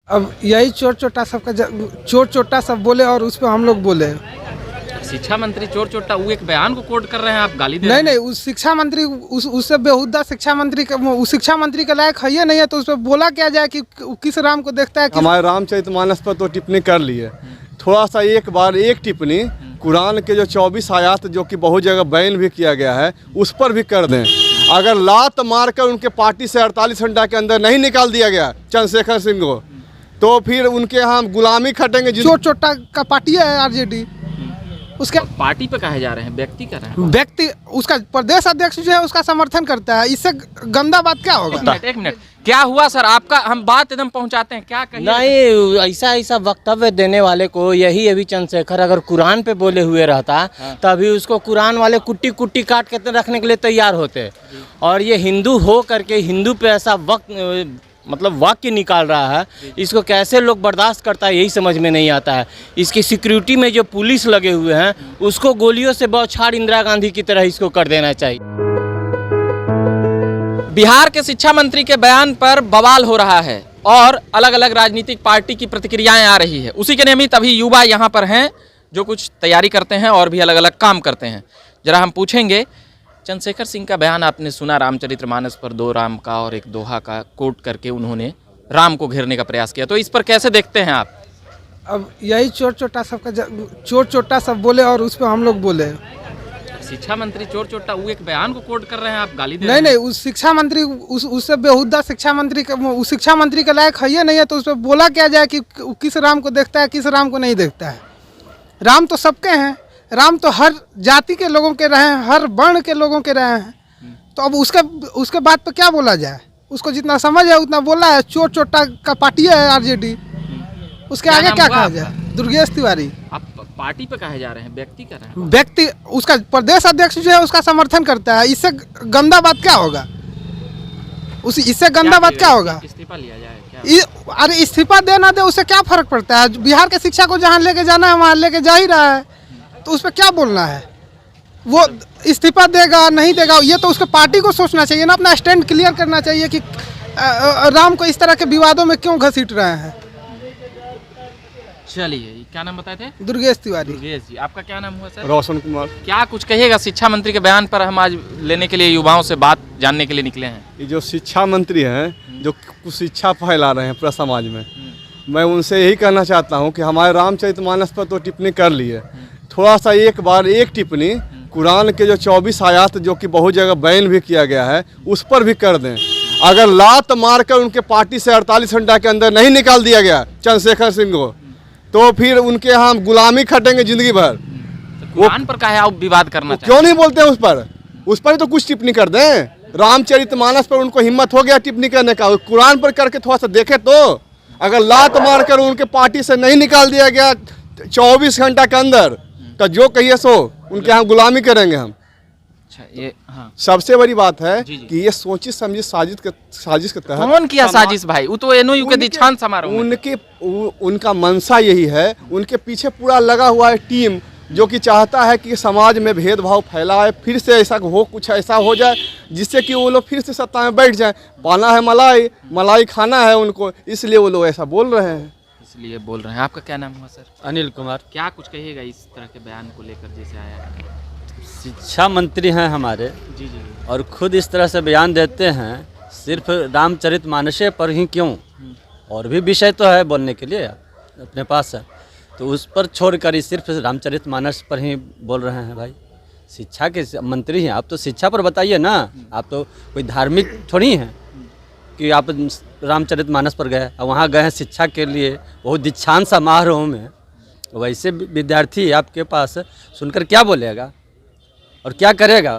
अब यही चोर चोटा सबका चोर चोटा सब बोले और उस पर हम लोग बोले। शिक्षा मंत्री चोर चोटा वो एक बयान को कोट कर रहे हैं, आप गाली दे नहीं रहे हैं। नहीं, उस शिक्षा मंत्री उससे बेहुदा शिक्षा मंत्री उस शिक्षा मंत्री के लायक है नहीं है, तो उस पर बोला क्या जाए कि किस राम को देखता है। हमारे रामचरितमानस पर तो टिप्पणी कर ली है, थोड़ा सा एक बार एक टिप्पणी कुरान के जो 24 आयात जो कि बहुत जगह बैन भी किया गया है उस पर भी कर दें। अगर लात मारकर उनके पार्टी से 48 घंटा के अंदर नहीं निकाल दिया गया चंद्रशेखर सिंह को, तो फिर उनके यहाँ गुलामी खटेंगे। चोर चोटा का पार्टी है आरजेडी, उसके पार्टी पे कहे जा रहे हैं, व्यक्ति कर रहे हैं। व्यक्ति उसका प्रदेश अध्यक्ष जो है उसका समर्थन करता है, इससे गंदा बात क्या होगा। एक मिनट क्या हुआ सर आपका, हम बात एकदम पहुंचाते हैं, क्या कहिए। नहीं, ऐसा वक्तव्य देने वाले को यही अभी चंद्रशेखर अगर कुरान पे बोले हुए रहता तभी उसको कुरान वाले कुट्टी कुट्टी काट के रखने के लिए तैयार होते। और ये हिंदू हो करके हिंदू पे ऐसा वाक्य निकाल रहा है, इसको कैसे लोग बर्दाश्त करता है यही समझ में नहीं आता है। इसकी सिक्योरिटी में जो पुलिस लगे हुए हैं उसको गोलियों से बौछार इंदिरा गांधी की तरह इसको कर देना चाहिए। बिहार के शिक्षा मंत्री के बयान पर बवाल हो रहा है और अलग अलग राजनीतिक पार्टी की प्रतिक्रियाएं आ रही है। उसी के नियमित अभी युवा यहाँ पर हैं जो कुछ तैयारी करते हैं और भी अलग अलग काम करते हैं। जरा हम पूछेंगे, चंद्रशेखर सिंह का बयान आपने सुना, रामचरितमानस पर 2 राम का और 1 दोहा का कोट करके उन्होंने राम को घेरने का प्रयास किया, तो इस पर कैसे देखते हैं आप। अब यही चोर चोटा सबका चोर चोटा सब बोले और उस पर हम लोग बोले। शिक्षा मंत्री चोर चोटा वो एक बयान को कोट कर रहे हैं, आप गाली दे नहीं रहे हैं। नहीं, उस शिक्षा मंत्री उससे बेहुदा शिक्षा मंत्री उस शिक्षा मंत्री के लायक है नहीं है, तो उस पर बोला क्या जाए कि किस राम को देखता है किस राम को नहीं देखता है। राम तो सबके हैं, राम तो हर जाति के लोगों के रहे हैं, हर वर्ण के लोगों के रहे हैं, तो अब उसके बात पर क्या बोला जाए। उसको जितना समझ है उतना बोला है। चोर चोटा का पार्टी है आरजेडी, उसके आगे क्या कहा जाए। दुर्गेश तिवारी। आप पार्टी पे कहे जा रहे हैं, व्यक्ति कर रहे हैं। व्यक्ति उसका प्रदेश अध्यक्ष जो है उसका समर्थन करता है, इससे गंदा बात क्या होगा। इससे गंदा बात क्या होगा। इस्तीफा लिया जाए क्या? अरे इस्तीफा दे ना दे उससे क्या फर्क पड़ता है। बिहार के शिक्षा को जहाँ लेके जाना है वहाँ लेके जा ही रहा है, तो उस पर क्या बोलना है। वो इस्तीफा देगा नहीं देगा ये तो उसके पार्टी को सोचना चाहिए ना, अपना स्टैंड क्लियर करना चाहिए कि राम को इस तरह के विवादों में क्यों घसीट रहे हैं। चलिए, क्या नाम बताए थे? दुर्गेश तिवारी। दुर्गेश जी, आपका क्या नाम हुआ सर? रोशन कुमार। क्या कुछ कहिएगा शिक्षा मंत्री के बयान पर, हम आज लेने के लिए युवाओं से बात जानने के लिए निकले हैं। ये जो शिक्षा मंत्री हैं जो कुशिक्षा फैला रहे हैं पूरा समाज में, मैं उनसे यही कहना चाहता हूँ कि हमारे रामचरितमानस पर तो टिप्पणी कर ली है, थोड़ा सा एक बार एक टिप्पणी कुरान के जो 24 आयात जो कि बहुत जगह बैन भी किया गया है उस पर भी कर दें। अगर लात मारकर उनके पार्टी से 48 घंटा के अंदर नहीं निकाल दिया गया चंद्रशेखर सिंह को, तो फिर उनके यहाँ गुलामी खटेंगे जिंदगी भर। तो कुरान पर कहे आप विवाद करना क्यों नहीं बोलते हैं उस पर तो कुछ टिप्पणी कर दें। रामचरितमानस पर उनको हिम्मत हो गया टिप्पणी करने का, कुरान पर करके थोड़ा सा देखे तो। अगर लात मारकर उनके पार्टी से नहीं निकाल दिया गया 24 घंटा के अंदर, तो जो कहिए सो उनके यहाँ गुलामी करेंगे हम। अच्छा, ये हाँ। सबसे बड़ी बात है जी। कि ये सोची समझी साजिश के तहत। कौन किया साजिश भाई? वो तो एनओयू के दीक्षांत समारोह में। उनका मंशा यही है, उनके पीछे पूरा लगा हुआ है टीम जो कि चाहता है कि समाज में भेदभाव फैलाए, फिर से ऐसा हो, कुछ ऐसा हो जाए जिससे कि वो लोग फिर से सत्ता में बैठ जाएं। पाना है मलाई खाना है उनको, इसलिए वो लोग ऐसा बोल रहे हैं। इसलिए बोल रहे हैं। आपका क्या नाम हुआ सर? अनिल कुमार। क्या कुछ कहिएगा इस तरह के बयान को लेकर जैसे आया है? शिक्षा मंत्री हैं हमारे जी और खुद इस तरह से बयान देते हैं, सिर्फ रामचरितमानस पर ही क्यों, और भी विषय तो है बोलने के लिए अपने पास है, तो उस पर छोड़कर ही सिर्फ रामचरितमानस पर ही बोल रहे हैं। भाई शिक्षा के मंत्री हैं आप, तो शिक्षा पर बताइए ना। आप तो कोई धार्मिक थोड़ी हैं कि आप रामचरितमानस पर गए, वहाँ गए हैं शिक्षा के लिए, बहुत दीक्षांत समारोह में। वैसे विद्यार्थी आपके पास सुनकर क्या बोलेगा और क्या करेगा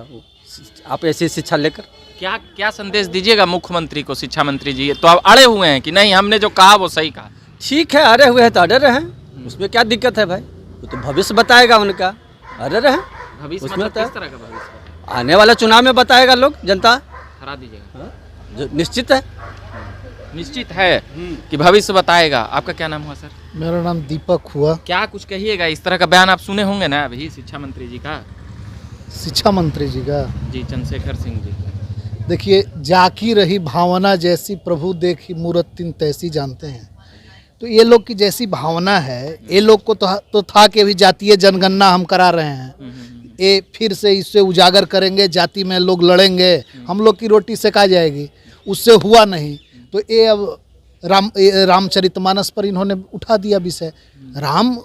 आप ऐसी शिक्षा लेकर? क्या संदेश दीजिएगा मुख्यमंत्री को? शिक्षा मंत्री जी तो अब अड़े हुए हैं कि नहीं हमने जो कहा वो सही कहा। ठीक है, अड़े हुए हैं तो अड़े रहें, उसमें क्या दिक्कत है भाई। वो तो भविष्य बताएगा उनका, अड़े रहें। भविष्य उसमें मतलब किस तरह का भविष्य? आने वाला चुनाव में बताएगा लोग, जनता हरा दीजिएगा। जो निश्चित है, निश्चित है कि भविष्य बताएगा। आपका क्या नाम हुआ सर? मेरा नाम दीपक हुआ। क्या कुछ कहिएगा, इस तरह का बयान आप सुने होंगे ना अभी शिक्षा मंत्री जी का? शिक्षा मंत्री जी का जी, चंद्रशेखर सिंह जी। देखिए, जाकी रही भावना जैसी प्रभु देखी मूरत तीन तैसी, जानते हैं तो ये लोग की जैसी भावना है, ये लोग को तो था कि अभी जातीय जनगणना हम करा रहे हैं, ये फिर से इससे उजागर करेंगे, जाति में लोग लड़ेंगे, हम लोग की रोटी सेका जाएगी, उससे हुआ नहीं। तो ये अब रामचरितमानस पर इन्होंने उठा दिया विषय। राम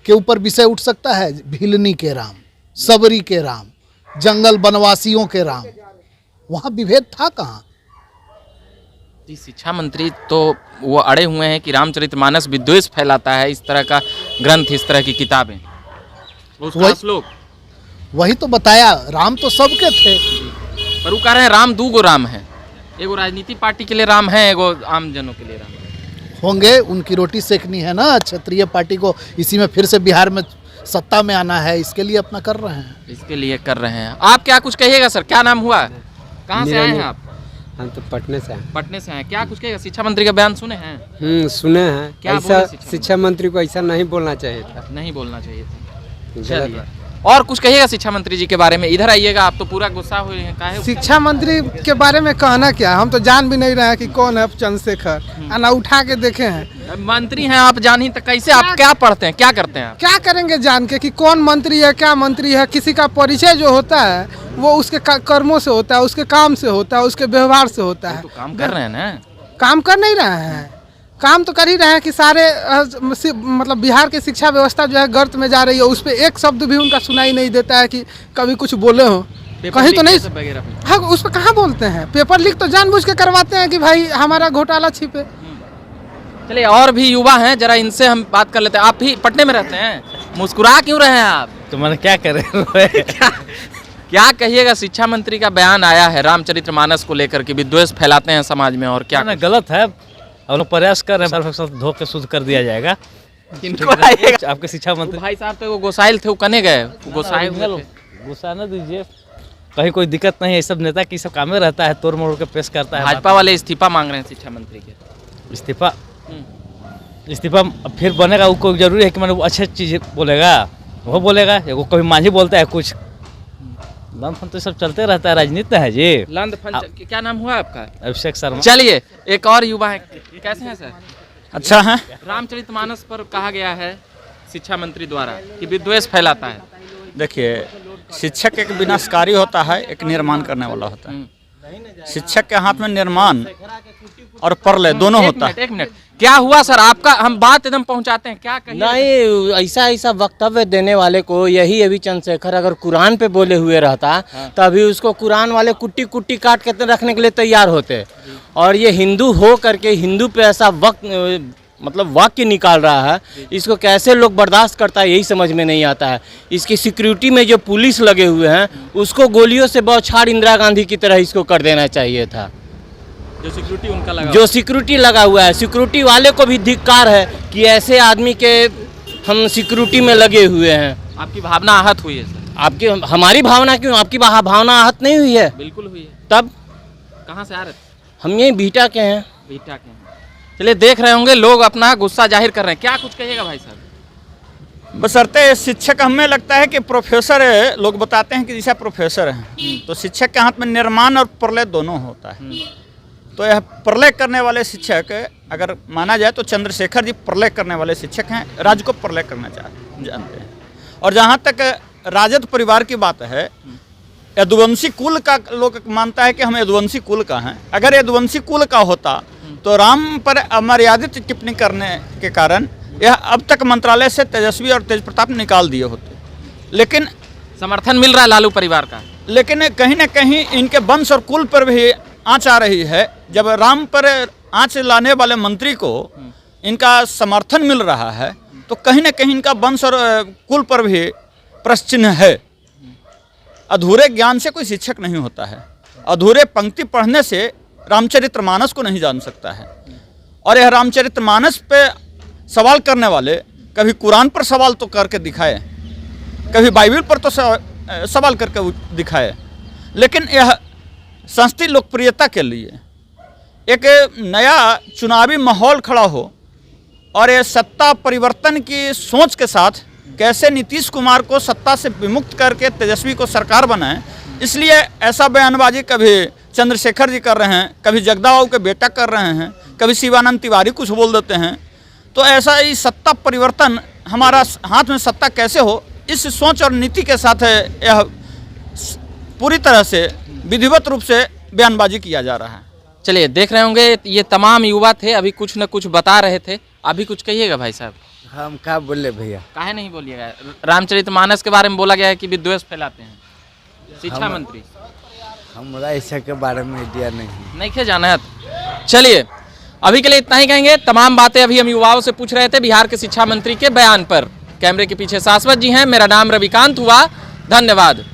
के ऊपर विषय उठ सकता है? भिलनी के राम, सबरी के राम, जंगल वनवासियों के राम, वहाँ विभेद था कहाँ? जी, शिक्षा मंत्री तो वो अड़े हुए हैं कि रामचरितमानस विद्वेष फैलाता है, इस तरह का ग्रंथ, इस तरह की किताबें, उसका श्लोक। वही तो बताया, राम तो सबके थे। पर वो कह रहे हैं राम दो गो राम है, एगो राजनीतिक पार्टी के लिए राम है, एगो आम जनों के लिए राम है। होंगे, उनकी रोटी सेकनी है ना, क्षत्रिय पार्टी को इसी में फिर से बिहार में सत्ता में आना है, इसके लिए अपना कर रहे हैं। इसके लिए कर रहे हैं। आप क्या कुछ कहिएगा सर? क्या नाम हुआ? कहाँ से आए हैं आप? हम तो पटने से हैं। पटने से हैं। क्या कुछ कहिएगा? शिक्षा मंत्री का बयान सुने हैं? सुने हैं। क्या ऐसा बोले शिक्षा मंत्री को ऐसा नहीं बोलना चाहिए था। नहीं बोलना चाहिए था। चलिए, और कुछ कहिएगा शिक्षा मंत्री जी के बारे में? इधर आइएगा, आप तो पूरा गुस्सा हुए हैं। काहे? शिक्षा मंत्री के बारे में कहना क्या, हम तो जान भी नहीं रहे हैं कि कौन है चंद्रशेखर, ना उठा के देखे हैं। मंत्री हैं आप, जान ही तो कैसे? आप क्या पढ़ते हैं, क्या करते हैं आप? क्या करेंगे जान के कि कौन मंत्री है, क्या मंत्री है? किसी का परिचय जो होता है वो उसके कर्मों से होता है, उसके काम से होता है, उसके व्यवहार से होता है। तो काम कर रहे हैं ना? काम कर नहीं रहे हैं, काम तो कर ही रहे हैं कि सारे मतलब बिहार की शिक्षा व्यवस्था जो है गर्त में जा रही है, उस पर एक शब्द भी उनका सुनाई नहीं देता है कि कभी कुछ बोले हो कहीं तो नहीं। हाँ, उस पर कहाँ बोलते हैं? पेपर लीक तो जानबूझ के करवाते हैं कि भाई हमारा घोटाला छिपे। चलिए, और भी युवा हैं, जरा इनसे हम बात कर लेते हैं। आप भी पटने में रहते हैं, मुस्कुरा क्यों रहे हैं आप? तो मैंने क्या करे क्या कहिएगा? शिक्षा मंत्री का बयान आया है रामचरितमानस को लेकर के विद्वेष फैलाते हैं समाज में, और क्या गलत है। हम लोग प्रयास कर रहे हैं, धो के शुद्ध कर दिया जाएगा। किनको लाइएगा? आपके शिक्षा मंत्री भाई साहब तो वो गोसाइल थे, वो कने गए? गोसाइल गुस्सा न दीजिए, कहीं कोई दिक्कत नहीं है। सब नेता की सब काम में रहता है, तोड़ मोड़ के पेश करता है। भाजपा वाले इस्तीफा मांग रहे हैं शिक्षा मंत्री के। इस्तीफा फिर बनेगा, उसको जरूरी है कि मैंने अच्छी चीज बोलेगा, वो बोलेगा। वो कभी मांझी बोलता है कुछ, लंद फंद तो सब चलते रहता है, राजनीति है जी। लंद फंद। क्या नाम हुआ आपका? अभिषेक शर्मा। चलिए, एक और युवा है, कैसे हैं सर? अच्छा है। रामचरितमानस पर कहा गया है शिक्षा मंत्री द्वारा कि विद्वेष फैलाता है। देखिए, शिक्षक एक विनाशकारी होता है, एक निर्माण करने वाला होता है। शिक्षक के हाथ में निर्माण और प्रलय दोनों होता है। एक मिनट, क्या हुआ सर? आपका हम बात एकदम पहुंचाते हैं, क्या कहिए? नहीं, ऐसा वक्तव्य देने वाले को यही अभी चंद्रशेखर अगर कुरान पे बोले हुए रहता तभी उसको कुरान वाले कुट्टी कुट्टी काट के रखने के लिए तैयार होते। और ये हिंदू हो करके हिंदू पे ऐसा मतलब वाक्य निकाल रहा है, इसको कैसे लोग बर्दाश्त करता है यही समझ में नहीं आता है। इसकी सिक्योरिटी में जो पुलिस लगे हुए हैं उसको गोलियों से बौछार इंदिरा गांधी की तरह इसको कर देना चाहिए था। जो सिक्योरिटी उनका लगा, जो सिक्योरिटी लगा हुआ है, सिक्योरिटी वाले को भी धिक्कार है कि ऐसे आदमी के हम सिक्योरिटी में लगे हुए हैं। आपकी भावना आहत हुई है सर? आपकी हमारी भावना क्यों? आपकी भावना आहत नहीं हुई है? बिल्कुल हुई है। तब कहाँ से आ रहे? हम यही बीटा के हैं। बीटा के हैं। चलिए, देख रहे होंगे लोग अपना गुस्सा जाहिर कर रहे हैं। क्या कुछ कहिएगा भाई साहब? बशर्ते शिक्षक, हमें लगता है कि प्रोफेसर लोग बताते हैं कि जैसा प्रोफेसर है, तो शिक्षक के हाथ में निर्माण और प्रलय दोनों होता है। तो यह प्रलय करने वाले शिक्षक अगर माना जाए तो चंद्रशेखर जी प्रलय करने वाले शिक्षक हैं, राज्य को प्रलय करना जानते हैं। और जहाँ तक राजद परिवार की बात है, यदुवंशी कुल का लोग मानता है कि हम यदुवंशी कुल का हैं। अगर यदुवंशी कुल का होता तो राम पर अमर्यादित टिप्पणी करने के कारण यह अब तक मंत्रालय से तेजस्वी और तेज प्रताप निकाल दिए होते। लेकिन समर्थन मिल रहा है लालू परिवार का, लेकिन कहीं न कहीं इनके वंश और कुल पर भी आँच आ रही है। जब राम पर आँच लाने वाले मंत्री को इनका समर्थन मिल रहा है तो कहीं न कहीं इनका वंश और कुल पर भी प्रश्न चिन्ह है। अधूरे ज्ञान से कोई शिक्षक नहीं होता है, अधूरे पंक्ति पढ़ने से रामचरितमानस को नहीं जान सकता है। और यह रामचरितमानस पे सवाल करने वाले कभी कुरान पर सवाल तो करके दिखाए, कभी बाइबल पर तो सवाल करके दिखाए, लेकिन यह संस्कृति लोकप्रियता के लिए एक नया चुनावी माहौल खड़ा हो और ये सत्ता परिवर्तन की सोच के साथ कैसे नीतीश कुमार को सत्ता से विमुक्त करके तेजस्वी को सरकार बनाए, इसलिए ऐसा बयानबाजी कभी चंद्रशेखर जी कर रहे हैं, कभी जगदाबाबू के बेटा कर रहे हैं, कभी शिवानंद तिवारी कुछ बोल देते हैं। तो ऐसा ही सत्ता परिवर्तन, हमारा हाथ में सत्ता कैसे हो, इस सोच और नीति के साथ यह पूरी तरह से विधिवत रूप से बयानबाजी किया जा रहा है। चलिए, देख रहे होंगे ये तमाम युवा थे, अभी कुछ न कुछ बता रहे थे। अभी कुछ कहिएगा भाई साहब। हम क्या बोले भैया, काहे नहीं बोलिएगा? रामचरितमानस के बारे में बोला गया है कि विद्वेष फैलाते हैं शिक्षा मंत्री। हमारा ऐसा के बारे में आइडिया नहीं खे जाना है। चलिए, अभी के लिए इतना ही कहेंगे। तमाम बातें अभी हम युवाओं से पूछ रहे थे बिहार के शिक्षा मंत्री के बयान पर। कैमरे के पीछे शाश्वत जी हैं, मेरा नाम रविकांत हुआ। धन्यवाद।